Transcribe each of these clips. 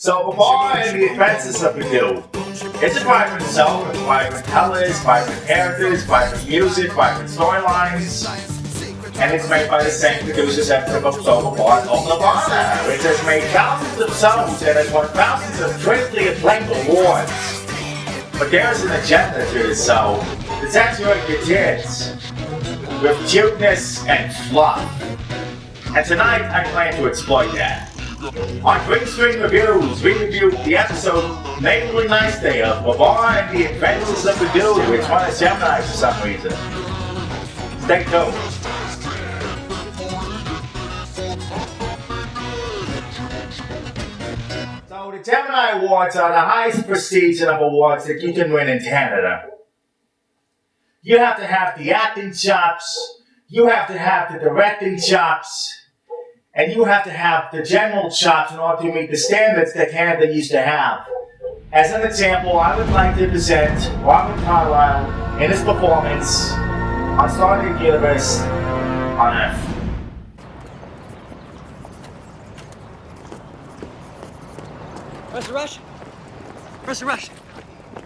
So Babar and the Adventures of Badu. It's a vibrant soul with vibrant colors, vibrant characters, vibrant music, vibrant storylines. And it's made by the same producers that took up So Babar and Nirvana, which has made thousands of songs and has won thousands of critically acclaimed awards. But there's an agenda to this show. To saturate your kids with cuteness and fluff. And tonight I plan to exploit that. On Green Screen Reviews, we reviewed the episode Unneighborly Nice Day of Babar and the Adventures of Badu, which won a Gemini for some reason. Stay tuned. So the Gemini Awards are the highest prestige of awards that you can win in Canada. You have to have the acting chops, you have to have the directing chops, and you have to have the general chops in order to meet the standards that Canada used to have. As an example, I would like to present Robert Carlyle in his performance on Stargate Universe on Earth. Professor Rush? Professor Rush!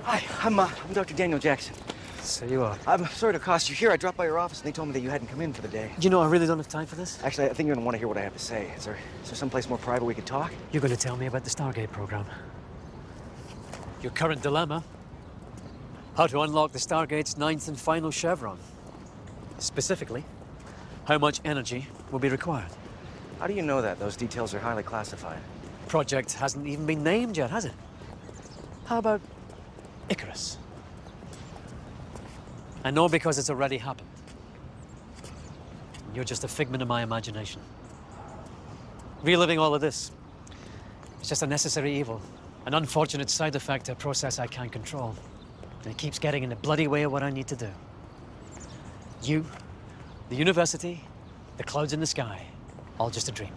Hi, I'm Dr. Daniel Jackson. So you are. I'm sorry to cost you here. I dropped by your office and they told me that you hadn't come in for the day. You know, I really don't have time for this. Actually, I think you're gonna want to hear what I have to say. Is there someplace more private we could talk? You're going to tell me about the Stargate program. Your current dilemma. How to unlock the Stargate's 9th and final chevron. Specifically, how much energy will be required. How do you know that? Those details are highly classified. Project hasn't even been named yet, has it? How about Icarus? I know because it's already happened. You're just a figment of my imagination. Reliving all of this, it's just a necessary evil, an unfortunate side effect to a process I can't control. And it keeps getting in the bloody way of what I need to do. You, the university, the clouds in the sky, all just a dream,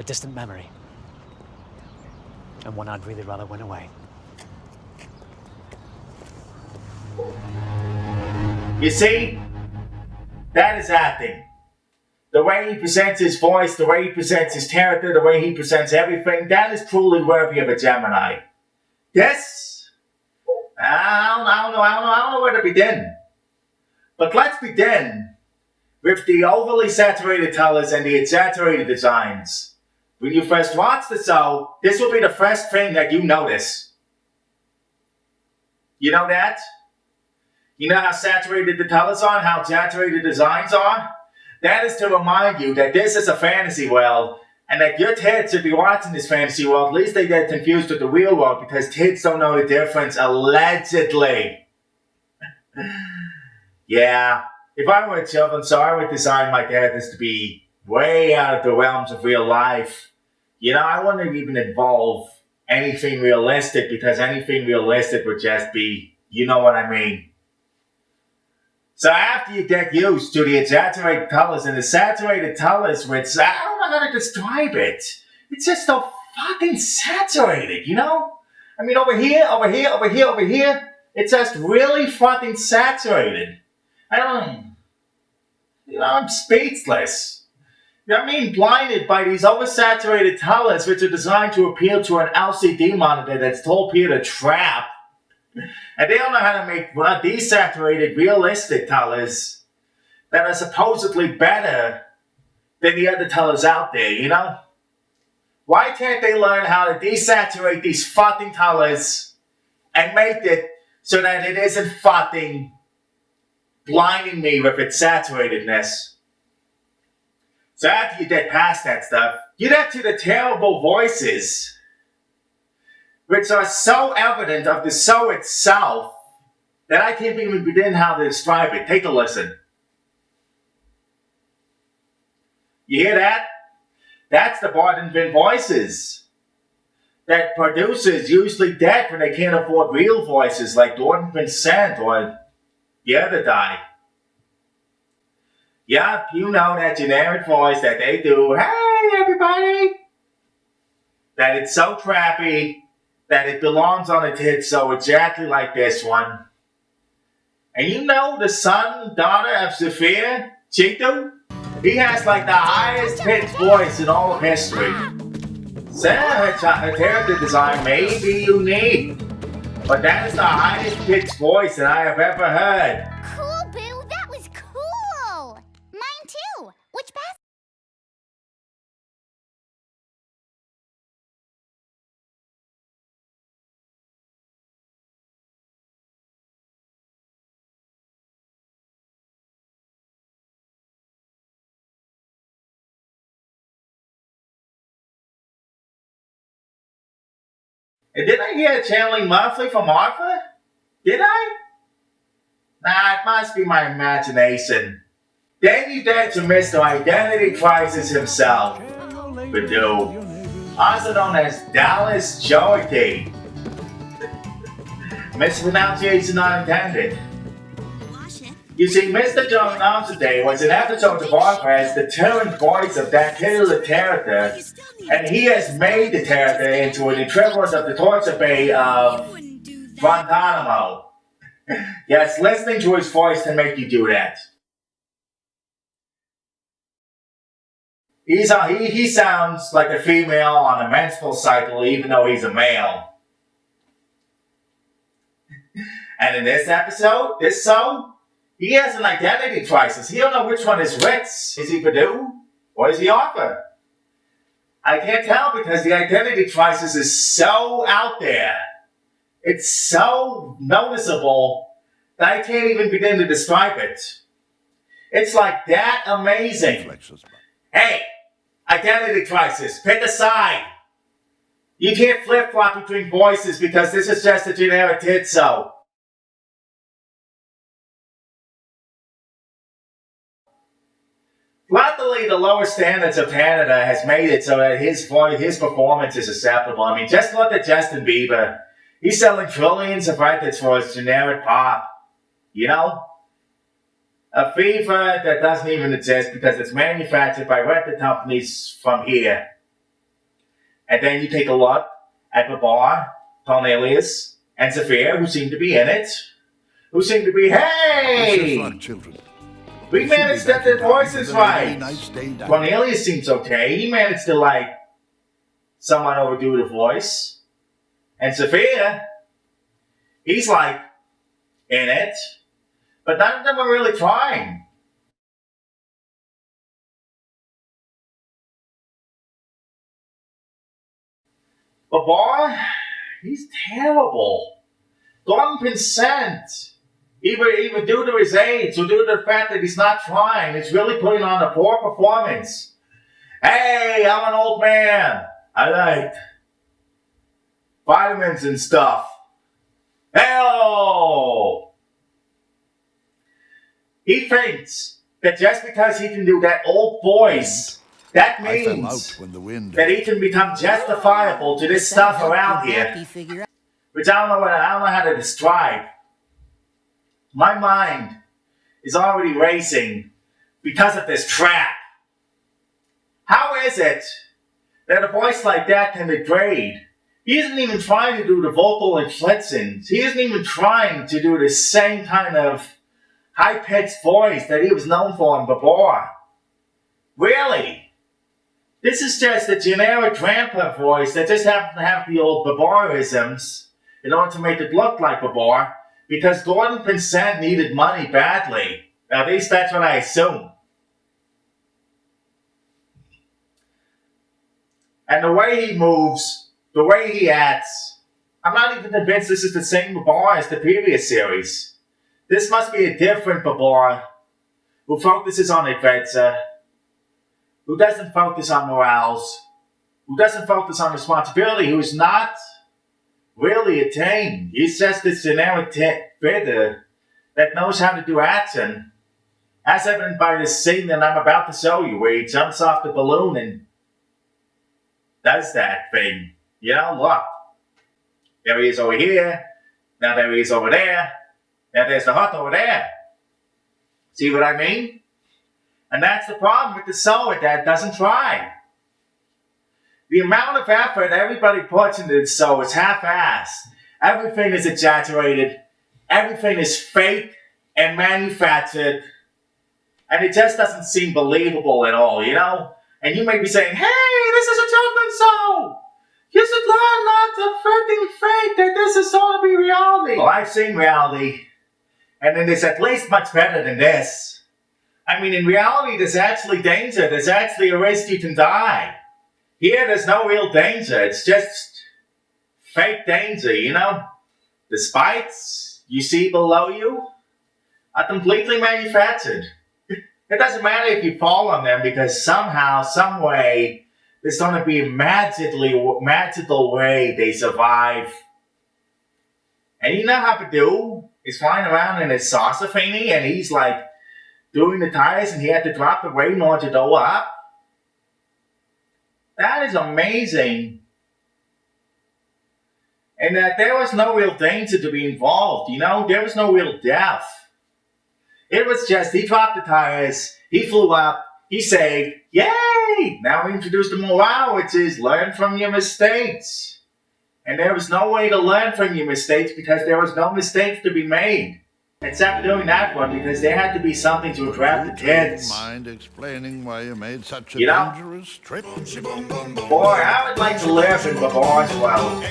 a distant memory, and one I'd really rather win away. You see, that is acting. The way he presents his voice, the way he presents his character, the way he presents everything, that is truly worthy of a Gemini. This, I don't know where to begin. But let's begin with the overly saturated colors and the exaggerated designs. When you first watch the show, this will be the first thing that you notice. You know that? You know how saturated the colors are and how exaggerated the designs are? That is to remind you that this is a fantasy world and that your kids should be watching this fantasy world. At least they get confused with the real world because kids don't know the difference, allegedly. Yeah, if I were children, so I would design my characters to be way out of the realms of real life. You know, I wouldn't even involve anything realistic because anything realistic would just be, you know what I mean. So after you get used to the exaggerated colors and the saturated colors, which I don't know how to describe it. It's just so fucking saturated, you know? I mean, over here, it's just really fucking saturated. I'm speechless. You know what I mean? Blinded by these oversaturated colors which are designed to appeal to an LCD monitor that's told people to trap. And they don't know how to make desaturated, realistic colors that are supposedly better than the other colors out there, you know? Why can't they learn how to desaturate these fucking colors and make it so that it isn't fucking blinding me with its saturatedness? So after you get past that stuff, you get to the terrible voices, which are so evident of the show itself that I can't even begin how to describe it. Take a listen. You hear that? That's the Barton Vin voices that producers usually get when they can't afford real voices like Jordan Vincent or the other guy. Yup, you know that generic voice that they do. Hey, everybody! That it's so crappy that it belongs on a kid show exactly like this one. And you know the son, daughter of Sophia, Chito? He has like the highest pitched voice in all of history. Her character design may be unique, but that is the highest pitched voice that I have ever heard. Cool, Boo. That was cool. Mine too. Which path? And did I hear channeling monthly from Martha? Did I? Nah, it must be my imagination. Then you dare to Mr. Identity Crisis himself, Badu, also known as Dallas Jordy. Mispronunciation not intended. You see, Mr. John Amsterdam was an episode of Babar as the deterrent voice of that titular character, and he has made the character into an equivalent of the torture bay of Guantanamo. Yes, listening to his voice can make you do that. He sounds like a female on a menstrual cycle, even though he's a male. And in this episode, he has an identity crisis. He don't know which one is which. Is he Badu or is he Arthur? I can't tell because the identity crisis is so out there. It's so noticeable that I can't even begin to describe it. It's like that amazing. Hey, identity crisis, pick a side. You can't flip-flop between voices because this is just a generic hit, so. Luckily, the lower standards of Canada has made it so that his performance is acceptable. I mean, just look at Justin Bieber. He's selling trillions of records for his generic pop. You know? A fever that doesn't even exist because it's manufactured by record companies from here. And then you take a look at Babar, Cornelius, and Zafir, who seem to be in it. Who seem to be, hey! We managed to get their voices right. Cornelius seems okay. He managed to, like, someone overdo the voice. And Sophia, he's, like, in it. But none of them are really trying. Babar, he's terrible. Don't consent. Even due to his age, or due to the fact that he's not trying, it's really putting on a poor performance. Hey, I'm an old man. I like vitamins and stuff. Hello! He thinks that just because he can do that old voice, that means that he can become justifiable to this stuff around here. Which I don't know how to describe. My mind is already racing because of this crap. How is it that a voice like that can degrade? He isn't even trying to do the vocal inflections. He isn't even trying to do the same kind of high-pitched voice that he was known for in Babar. Really? This is just a generic grandpa voice that just happens to have the old Babarisms in order to make it look like Babar. Because Gordon Pinsent needed money badly. At least that's what I assume. And the way he moves, the way he acts, I'm not even convinced this is the same Babar as the previous series. This must be a different Babar, who focuses on adventure, who doesn't focus on morals, who doesn't focus on responsibility, who's not really attained. He's just this generic fitter that knows how to do action. As evident by this scene that I'm about to show you, where he jumps off the balloon and does that thing. You know, look. There he is over here. Now there he is over there. Now there's the hut over there. See what I mean? And that's the problem with the show, that doesn't try. The amount of effort everybody puts into this show is half-assed. Everything is exaggerated. Everything is fake and manufactured. And it just doesn't seem believable at all, you know? And you may be saying, hey, this is a children's show! You should learn not to freaking think that this is going to be reality. Well, I've seen reality, and it is at least much better than this. I mean, in reality, there's actually danger. There's actually a risk you can die. Here, there's no real danger. It's just fake danger, you know? The spikes you see below you are completely manufactured. It doesn't matter if you fall on them because somehow, some way, there's going to be a magical way they survive. And you know how to do? He's flying around in his saucer thingy and he's like doing the tires and he had to drop the weight in order to go up. That is amazing. And that there was no real danger to be involved, you know? There was no real death. It was just, he dropped the tires, he flew up, he saved, yay! Now we introduced the morale, which is learn from your mistakes. And there was no way to learn from your mistakes because there was no mistakes to be made. Except doing that one because there had to be something to attract the kids. Mind explaining why you made such a You know? dangerous trip? Boy, I would like to live in Babar's world.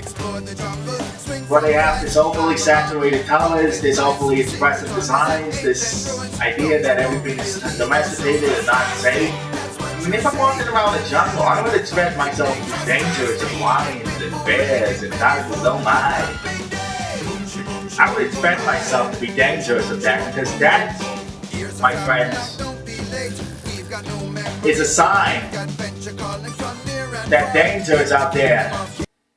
Where they have this overly saturated colors, this overly expressive designs, this idea that everything is domesticated and not safe. I mean, if I'm walking around the jungle, I would expect myself to be dangerous and lions and bears and tigers, oh my. I would expect myself to be dangerous of that because that, my friends, is a sign that danger is out there.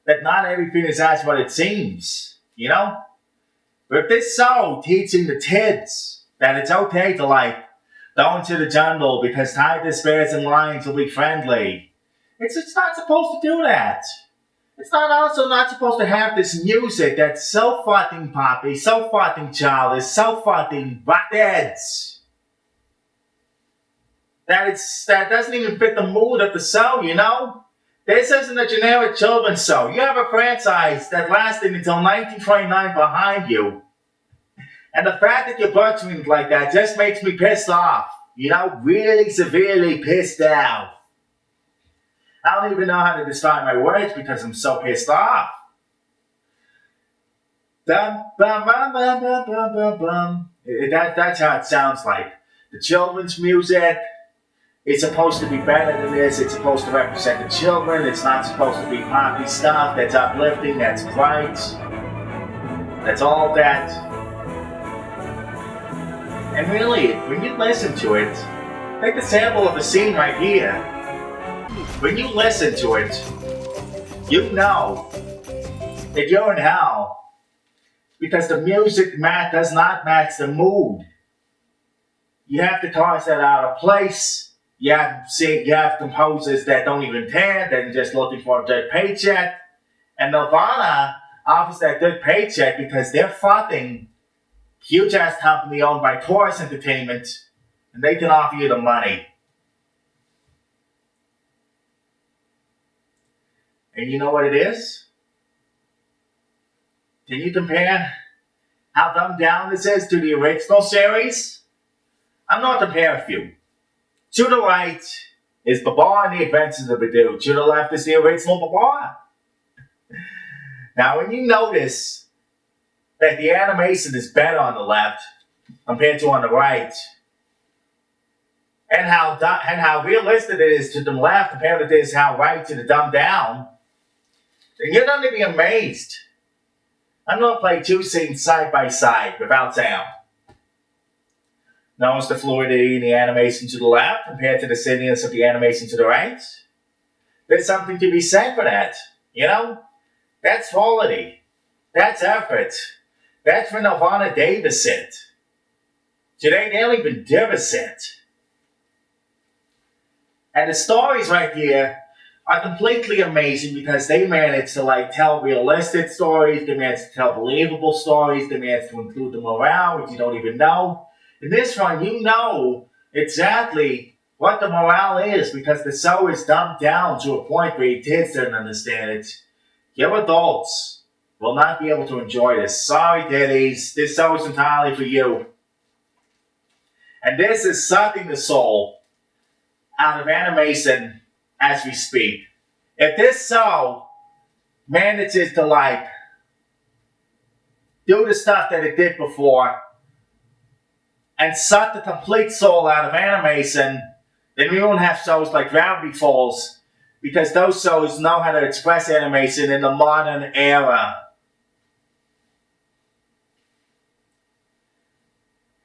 That not everything is as what it seems, you know? But if this so teaching the kids that it's okay to like go into the jungle because tigers, bears, and lions will be friendly, it's not supposed to do that. It's also not supposed to have this music that's so fucking poppy, so fucking childish, so fucking buttheads. That doesn't even fit the mood of the show, you know? This isn't a generic children's show. You have a franchise that lasted until 1929 behind you. And the fact that you're butchering it like that just makes me pissed off. You know, really severely pissed off. I don't even know how to describe my words because I'm so pissed off. Bum, bum, bum, bum, bum, bum, bum, bum. That's how it sounds like. The children's music is supposed to be better than this. It's supposed to represent the children. It's not supposed to be poppy stuff that's uplifting, that's bright. That's all that. And really, when you listen to it, take the sample of the scene right here. When you listen to it, you know that you're in hell because the music does not match the mood. You have to toss that out of place. You have composers that don't even care, they're just looking for a good paycheck. And Nirvana offers that good paycheck because they're funding huge-ass company owned by Taurus Entertainment, and they can offer you the money. And you know what it is? Can you compare how dumbed down this is to the original series? I'm going to compare a few. To the right is Babar and the Adventures of Badu. To the left is the original Babar. Now, when you notice that the animation is better on the left compared to on the right, and how realistic it is to the left compared to this, how right to the dumbed down, then you're going to be amazed. I'm going to play two scenes side by side without sound. Notice the fluidity in the animation to the left compared to the silliness of the animation to the right. There's something to be said for that, you know? That's quality. That's effort. That's when Nirvana Davis it. Today they don't even give a shit. And the stories right here are completely amazing because they manage to tell realistic stories, they manage to tell believable stories, they manage to include the morale, which you don't even know. In this one, you know exactly what the morale is because the show is dumbed down to a point where your kids don't understand it. Your adults will not be able to enjoy this. Sorry, kiddies, this show is entirely for you. And this is sucking the soul out of animation as we speak. If this show manages to like do the stuff that it did before and suck the complete soul out of animation, then we won't have shows like Gravity Falls, because those shows know how to express animation in the modern era.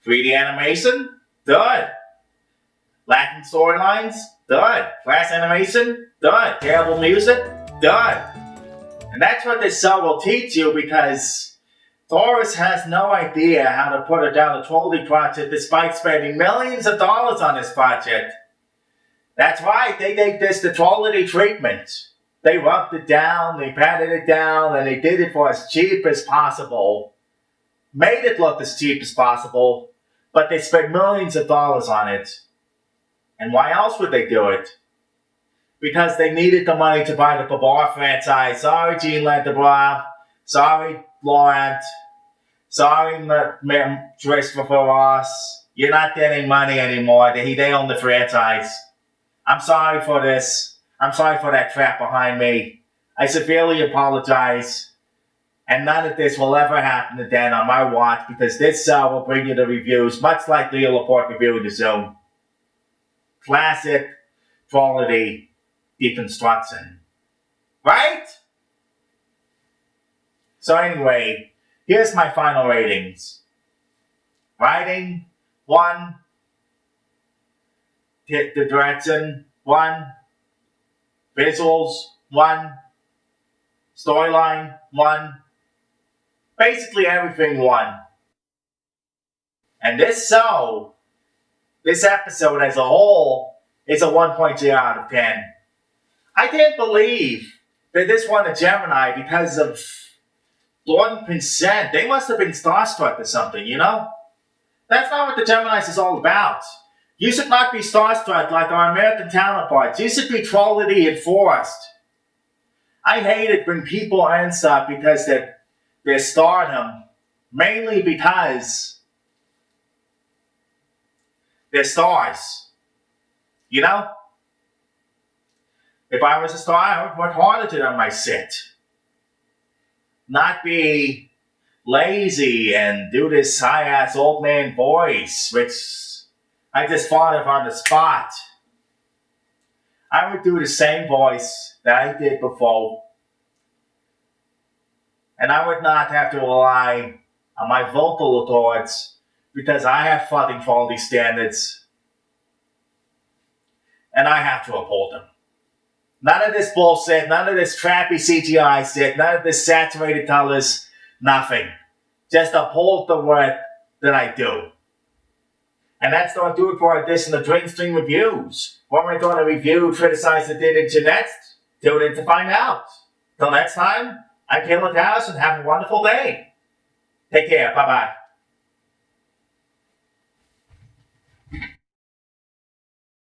3D animation? Done. Lacking storylines? Done. Flash animation? Done. Terrible music? Done. And that's what this show will teach you, because Taurus has no idea how to put down a trolley project despite spending millions of dollars on this project. That's right, they gave this the trolley treatment. They rubbed it down, they patted it down, and they did it for as cheap as possible. Made it look as cheap as possible, but they spent millions of dollars on it. And why else would they do it? Because they needed the money to buy the Babar franchise. Sorry, Gene Landebrough. Sorry, Laurent. Sorry, Christopher Ross. You're not getting money anymore. They own the franchise. I'm sorry for this. I'm sorry for that trap behind me. I severely apologize. And none of this will ever happen again on my watch, because this show will bring you the reviews, much like Leo Laporte reviewing the Zoom. Classic quality deconstruction. Right? So anyway, here's my final ratings. Writing, 1. Hit the direction, 1. Visuals, 1. Storyline, 1. Basically everything, 1. And this show, this episode as a whole, is a 1.0 out of 10. I can't believe that this won a Gemini because of Gordon Consent. They must have been starstruck or something, you know? That's not what the Geminis is all about. You should not be starstruck like our American counterparts. You should be trollity enforced. I hate it when people earn stuff because they're stardom, mainly because they're stars. You know? If I was a star, I would work harder to earn my sit. Not be lazy and do this high-ass old man voice, which I just thought of on the spot. I would do the same voice that I did before. And I would not have to rely on my vocal authorities, because I have fucking quality standards. And I have to uphold them. None of this bullshit, none of this crappy CGI shit, none of this saturated colors, nothing. Just uphold the work that I do. And that's going to do it for our edition of Dream Stream Reviews. What we're going to review, criticize, and did into next, tune in to find out. Till next time, I'm Caleb Harris, and have a wonderful day. Take care. Bye-bye.